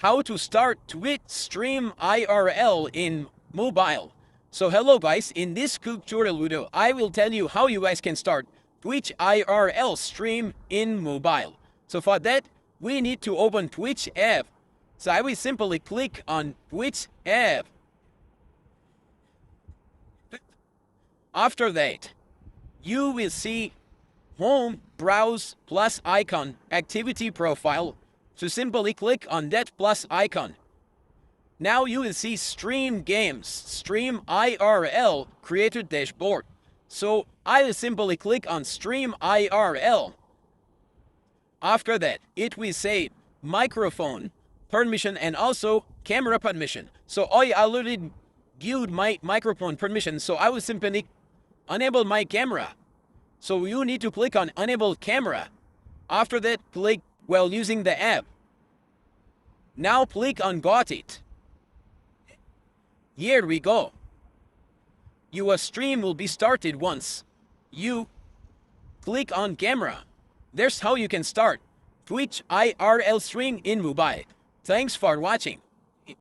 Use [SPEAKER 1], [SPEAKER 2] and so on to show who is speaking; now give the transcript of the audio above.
[SPEAKER 1] how to start Twitch stream IRL in mobile. So hello guys, in this tutorial video, I will tell you how you guys can start Twitch IRL stream in mobile. So for that, we need to open Twitch app. So I will simply click on Twitch app. After that, you will see home, browse, plus icon, activity profile. So simply click on that plus icon. Now you will see stream games, stream IRL, creator dashboard. So I will simply click on stream IRL. After that, it will say microphone permission and also camera permission. So I already viewed my microphone permission, so I will simply enable my camera. So you need to click on enable camera. After that, click while using the app. Now click on got it. Here we go. Your stream will be started once you click on camera. That's how you can start Twitch IRL stream in mobile. Thanks for watching.